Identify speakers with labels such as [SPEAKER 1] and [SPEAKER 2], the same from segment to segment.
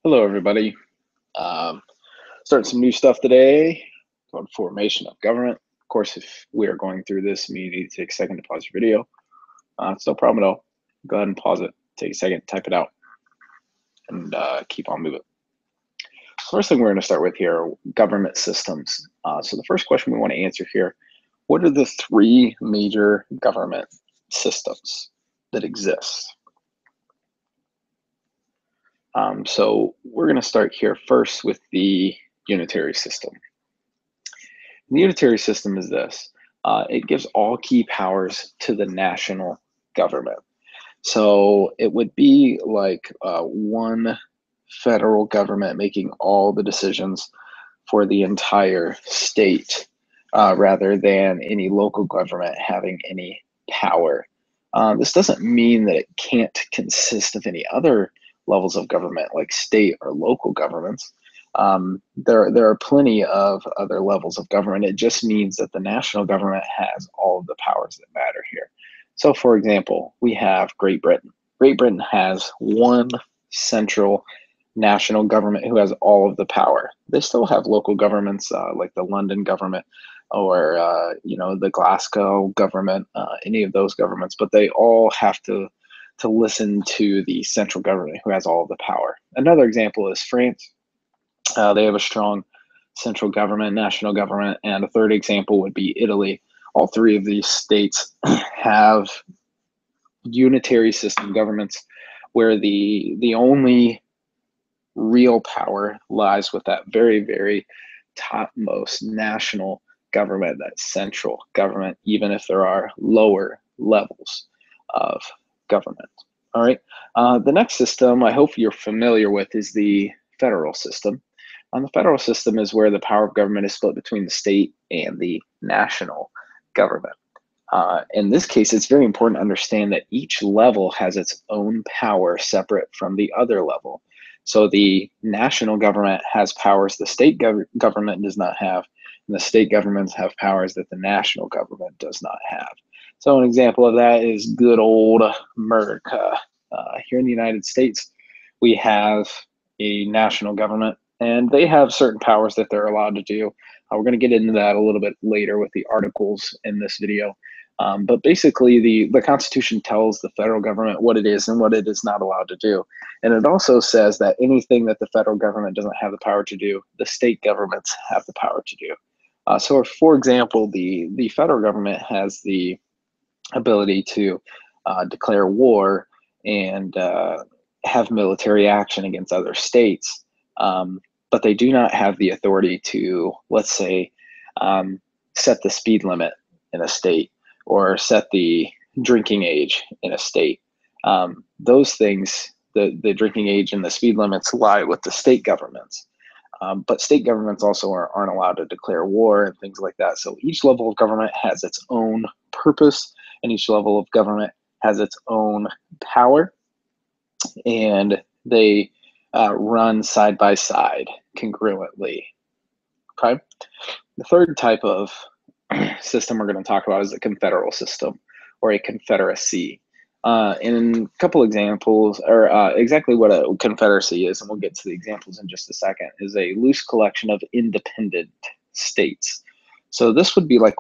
[SPEAKER 1] Hello, everybody. Um, Starting some new stuff today called Formation of Government. Of course, if we are going through this, you need to take a second to pause your video. It's no problem at all. Go ahead and pause it. Take a second, type it out, and keep on moving. First thing we're going to start with here are government systems. So the first question we want to answer here, what are the three major government systems that exist? So we're going to start here first with the unitary system. The unitary system is this. It gives all key powers to the national government. So it would be like one federal government making all the decisions for the entire state rather than any local government having any power. This doesn't mean that it can't consist of any other levels of government like state or local governments. There are plenty of other levels of government. It just means that the national government has all of the powers that matter here. So, for example, we have Great Britain. Great Britain has one central national government who has all of the power. They still have local governments like the London government or the Glasgow government, any of those governments, but they all have to listen to the central government who has all of the power. Another example is France. They have a strong central government, national government, and a third example would be Italy. All three of these states have unitary system governments where the only real power lies with that very, very topmost national government, that central government, even if there are lower levels of government. All right. The next system I hope you're familiar with is the federal system. The federal system is where the power of government is split between the state and the national government. In this case, it's very important to understand that each level has its own power separate from the other level. So the national government has powers the state government does not have, and the state governments have powers that the national government does not have. So an example of that is good old America. Here in the United States, we have a national government, and they have certain powers that they're allowed to do. We're going to get into that a little bit later with the articles in this video. But basically, the Constitution tells the federal government what it is and what it is not allowed to do. And it also says that anything that the federal government doesn't have the power to do, the state governments have the power to do. So, for example, the federal government has the ability to declare war and have military action against other states. But they do not have the authority to, let's say, set the speed limit in a state or set the drinking age in a state. Those things, the drinking age and the speed limits, lie with the state governments. But state governments also aren't allowed to declare war and things like that. So each level of government has its own purpose, and each level of government has its own power, and they run side by side congruently. Okay. The third type of system we're going to talk about is a confederal system or a confederacy. And a couple examples, or exactly what a confederacy is, and we'll get to the examples in just a second, is a loose collection of independent states. So this would be like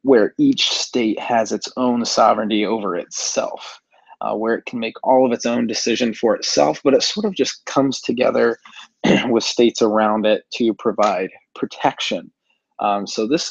[SPEAKER 1] where each state has its own sovereignty over itself, where it can make all of its own decision for itself, but it sort of just comes together with states around it to provide protection. So this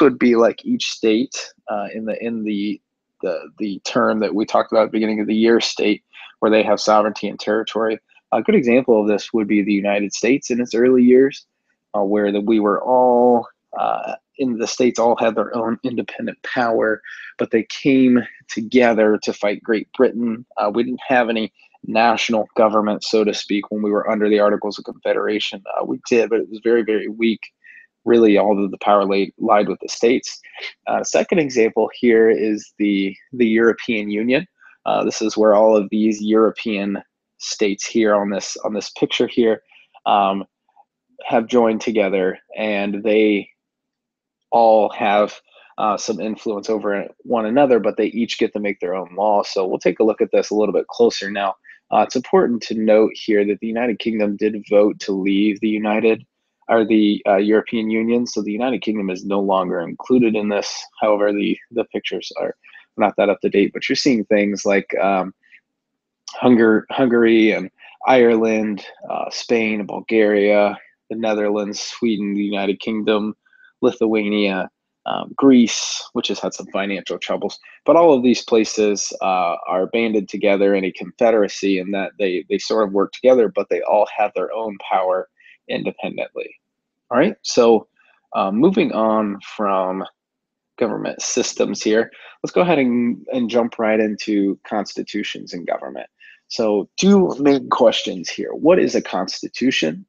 [SPEAKER 1] would be like each state in the term that we talked about at the beginning of the year, state, where they have sovereignty and territory. A good example of this would be the United States in its early years, where we were all in the states all had their own independent power, but they came together to fight Great Britain. We didn't have any national government, so to speak, when we were under the Articles of Confederation. We did, but it was very, very weak. Really, all of the power lied with the states. Second example here is the European Union. This is where all of these European states here on this picture here have joined together, and they all have some influence over one another, but they each get to make their own laws. So we'll take a look at this a little bit closer now. It's important to note here that the United Kingdom did vote to leave the European Union, so the United Kingdom is no longer included in this. However, the pictures are not that up to date, but you're seeing things like Hungary and Ireland, Spain, Bulgaria, the Netherlands, Sweden, the United Kingdom, Lithuania, Greece, which has had some financial troubles. But all of these places are banded together in a confederacy in that they sort of work together, but they all have their own power independently. All right, so moving on from government systems here, let's go ahead and jump right into constitutions and government. So two main questions here. What is a constitution?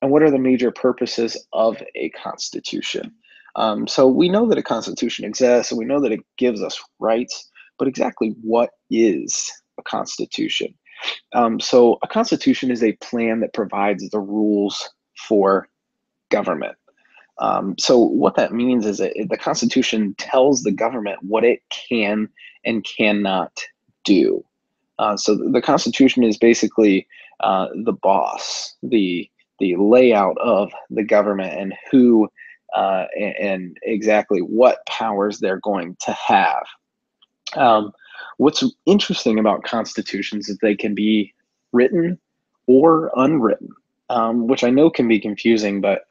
[SPEAKER 1] And what are the major purposes of a constitution? So we know that a constitution exists and we know that it gives us rights, but exactly what is a constitution? So a constitution is a plan that provides the rules for government. So what that means is that the Constitution tells the government what it can and cannot do. So the Constitution is basically the boss, the layout of the government and who and exactly what powers they're going to have. What's interesting about constitutions is they can be written or unwritten, which I know can be confusing, but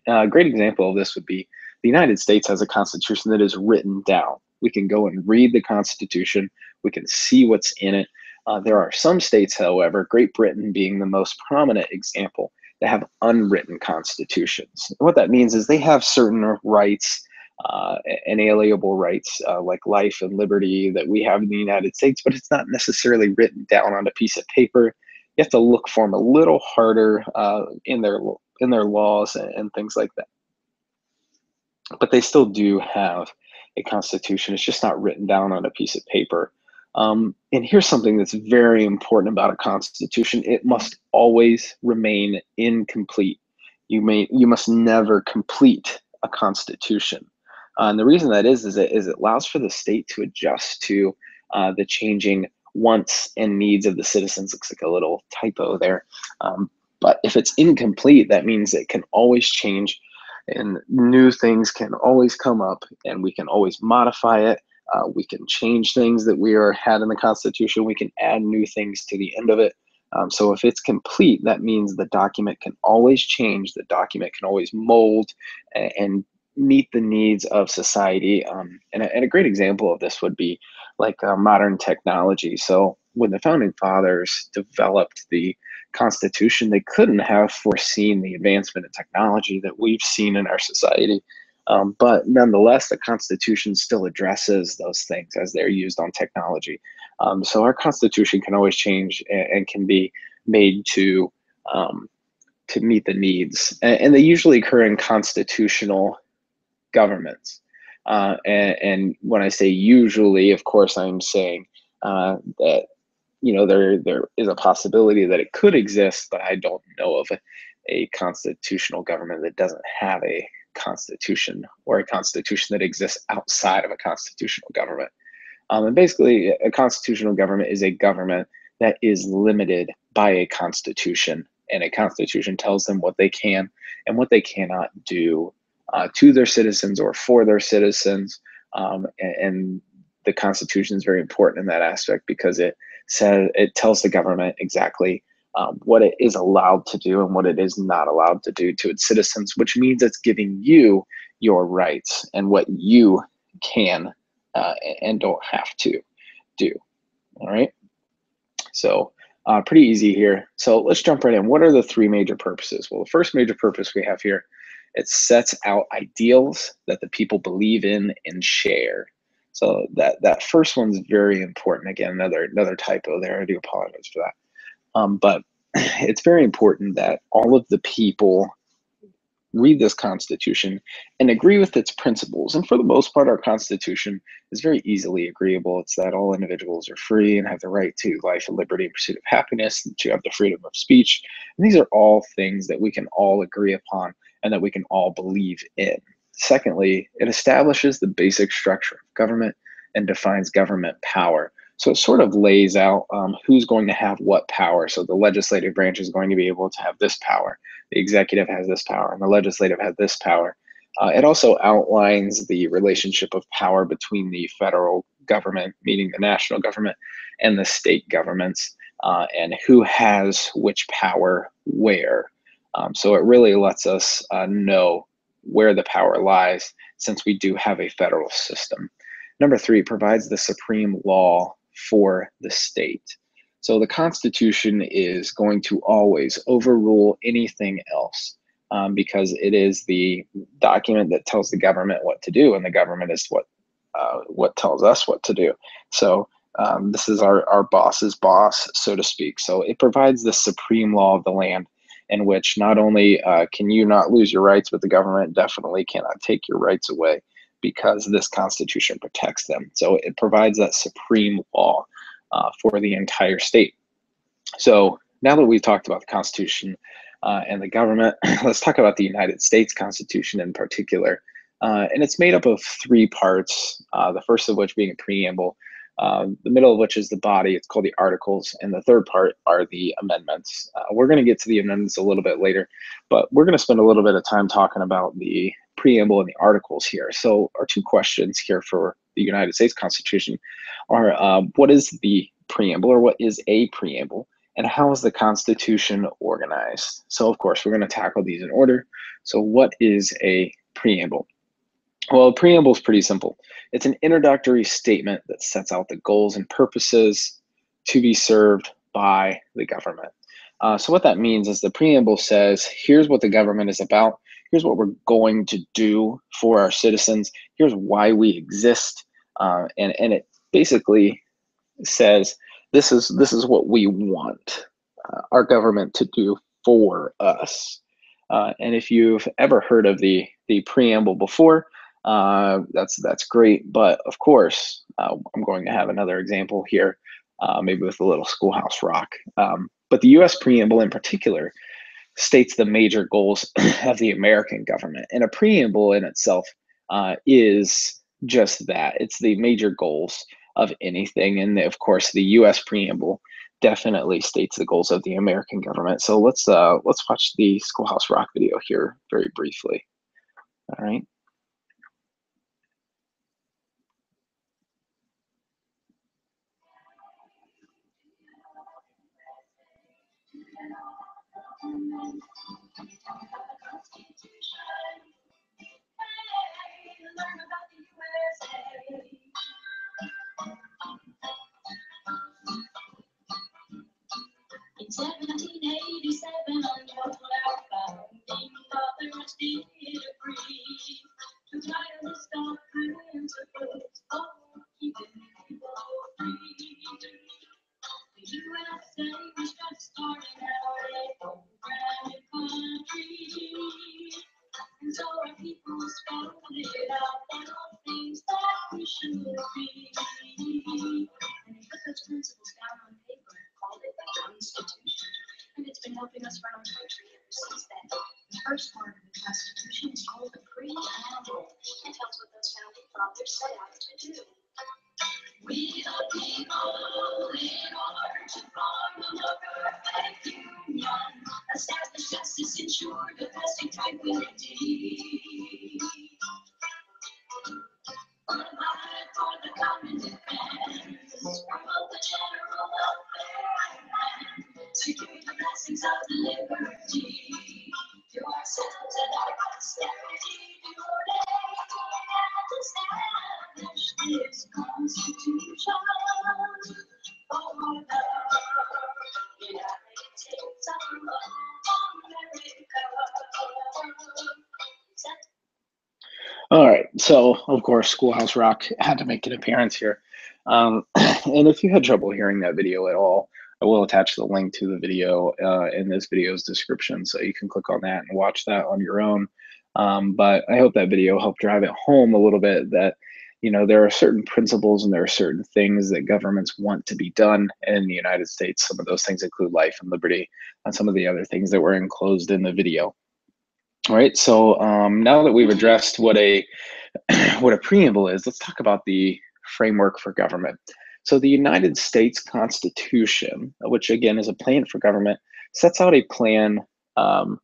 [SPEAKER 1] a great example of this would be the United States has a constitution that is written down. We can go and read the Constitution. We can see what's in it. There are some states, however, Great Britain being the most prominent example, that have unwritten constitutions. And what that means is they have certain rights, inalienable rights like life and liberty that we have in the United States, but it's not necessarily written down on a piece of paper. You have to look for them a little harder in their laws and things like that. But they still do have a constitution. It's just not written down on a piece of paper. And here's something that's very important about a constitution. It must always remain incomplete. You must never complete a constitution. And the reason that is it allows for the state to adjust to the changing wants and needs of the citizens. Looks like a little typo there. But if it's incomplete, that means it can always change and new things can always come up and we can always modify it. We can change things that had in the Constitution. We can add new things to the end of it. So if it's complete, that means the document can always change. The document can always mold and meet the needs of society. And a great example of this would be like modern technology. So when the founding fathers developed the Constitution, they couldn't have foreseen the advancement in technology that we've seen in our society. But nonetheless, the Constitution still addresses those things as they're used on technology. So our Constitution can always change and can be made to meet the needs. And they usually occur in constitutional governments. And when I say usually, of course, I'm saying that there is a possibility that it could exist, but I don't know of a constitutional government that doesn't have a constitution or a constitution that exists outside of a constitutional government. And basically, a constitutional government is a government that is limited by a constitution, and a constitution tells them what they can and what they cannot do to their citizens or for their citizens. And the Constitution is very important in that aspect because it tells the government exactly what it is allowed to do and what it is not allowed to do to its citizens, which means it's giving you your rights and what you can and don't have to do. All right. So pretty easy here. So let's jump right in. What are the three major purposes? Well, the first major purpose we have here, it sets out ideals that the people believe in and share. So that first one's very important. Again, another typo there. I do apologize for that. But it's very important that all of the people read this Constitution and agree with its principles. And for the most part, our Constitution is very easily agreeable. It's that all individuals are free and have the right to life and liberty and pursuit of happiness, that you have the freedom of speech. And these are all things that we can all agree upon and that we can all believe in. Secondly, it establishes the basic structure of government and defines government power. So it sort of lays out who's going to have what power. So the legislative branch is going to be able to have this power, the executive has this power, and the legislative has this power. It also outlines the relationship of power between the federal government, meaning the national government, and the state governments, and who has which power where. So it really lets us know where the power lies, since we do have a federal system. Number 3, provides the supreme law for the state. So the Constitution is going to always overrule anything else, because it is the document that tells the government what to do, and the government is what tells us what to do. So this is our boss's boss, so to speak. So it provides the supreme law of the land, in which not only can you not lose your rights, but the government definitely cannot take your rights away, because this Constitution protects them. So it provides that supreme law for the entire state. So now that we've talked about the Constitution and the government, let's talk about the United States Constitution in particular. And it's made up of 3 parts, the first of which being a preamble, the middle of which is the body, it's called the Articles, and the third part are the amendments. We're going to get to the amendments a little bit later, but we're going to spend a little bit of time talking about the preamble and the Articles here. So our 2 questions here for the United States Constitution are, what is the preamble, or what is a preamble, and how is the Constitution organized? So of course, we're going to tackle these in order. So what is a preamble? Well, a preamble is pretty simple. It's an introductory statement that sets out the goals and purposes to be served by the government. So what that means is the preamble says, here's what the government is about. Here's what we're going to do for our citizens. Here's why we exist. And it basically says, this is what we want our government to do for us. And if you've ever heard of the preamble before, that's great. But of course, I'm going to have another example here, maybe with a little Schoolhouse Rock. But the U.S. preamble in particular states the major goals of the American government. And a preamble in itself is just that. It's the major goals of anything. And of course, the U.S. preamble definitely states the goals of the American government. So let's watch the Schoolhouse Rock video here very briefly. All right.
[SPEAKER 2] In 1787, untold our founding fathers did agree to write a list of principles for keeping people free. The USA was just starting out a programming country, and so our people spelled it out on all things that we should be. And he put those principles down on paper and called it the Constitution. And it's been helping us run our country ever since then. The first part of the Constitution is called the Preamble. It tells what those founding fathers set out to do. We the people, in order to form a more perfect union, establish justice, ensure the lasting tranquility. Provide for the common defense, promote the general welfare of man, secure the blessings of the liberty, to ourselves and our posterity, to ordain and establish this Constitution for the United States of America.
[SPEAKER 1] All right, so of course, Schoolhouse Rock had to make an appearance here. And if you had trouble hearing that video at all, I will attach the link to the video in this video's description, so you can click on that and watch that on your own. But I hope that video helped drive it home a little bit that, you know, there are certain principles and there are certain things that governments want to be done in the United States. Some of those things include life and liberty, and some of the other things that were enclosed in the video. All right, so now that we've addressed what a preamble is, let's talk about the framework for government. So the United States Constitution, which again is a plan for government, sets out a plan, um,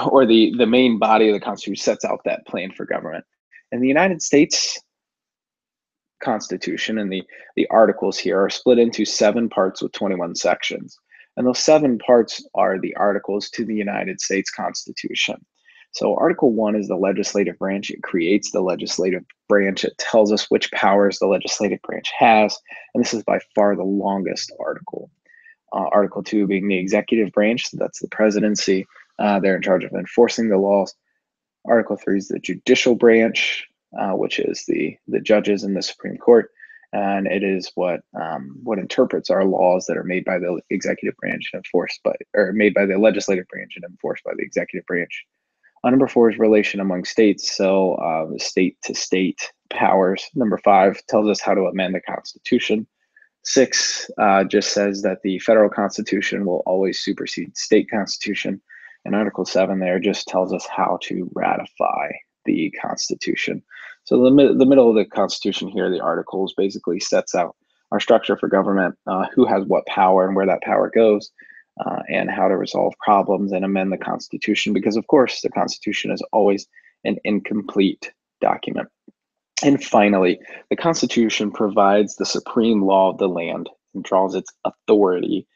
[SPEAKER 1] or the main body of the Constitution sets out that plan for government. And the United States Constitution and the articles here are split into 7 parts with 21 sections. And those 7 parts are the articles to the United States Constitution. So Article 1 is the legislative branch. It creates the legislative branch. It tells us which powers the legislative branch has. And this is by far the longest article. Article 2 being the executive branch, so that's the presidency. They're in charge of enforcing the laws. Article 3 is the judicial branch, which is the judges in the Supreme Court, and it is what interprets our laws that are made by the executive branch and enforced by, or made by the legislative branch and enforced by the executive branch. Number 4 is relation among states, so state to state powers. Number 5 tells us how to amend the Constitution. 6 just says that the federal Constitution will always supersede state constitution. And Article 7 there just tells us how to ratify the Constitution. So the middle of the Constitution here, the articles, basically sets out our structure for government, who has what power and where that power goes, and how to resolve problems and amend the Constitution, because of course the Constitution is always an incomplete document. And finally, the Constitution provides the supreme law of the land and draws its authority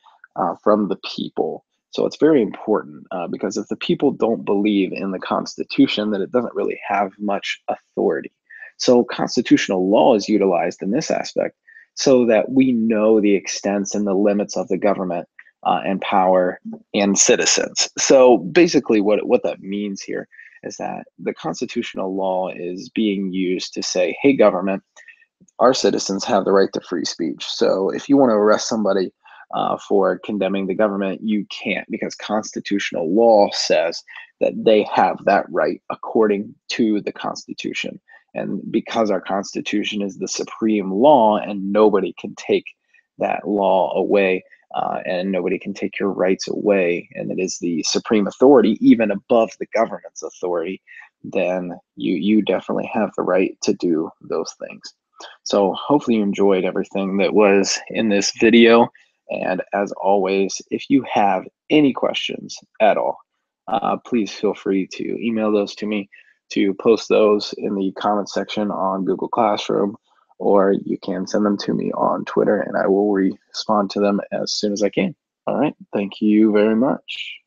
[SPEAKER 1] from the people. So it's very important because if the people don't believe in the Constitution, then it doesn't really have much authority. So constitutional law is utilized in this aspect so that we know the extents and the limits of the government and power and citizens. So basically what that means here is that the constitutional law is being used to say, hey, government, our citizens have the right to free speech. So if you want to arrest somebody for condemning the government, you can't, because constitutional law says that they have that right according to the Constitution. And because our Constitution is the supreme law and nobody can take that law away, and nobody can take your rights away, and it is the supreme authority, even above the government's authority, then you definitely have the right to do those things. So hopefully you enjoyed everything that was in this video. And as always, if you have any questions at all, please feel free to email those to me, to post those in the comment section on Google Classroom, or you can send them to me on Twitter and I will respond to them as soon as I can. All right, thank you very much.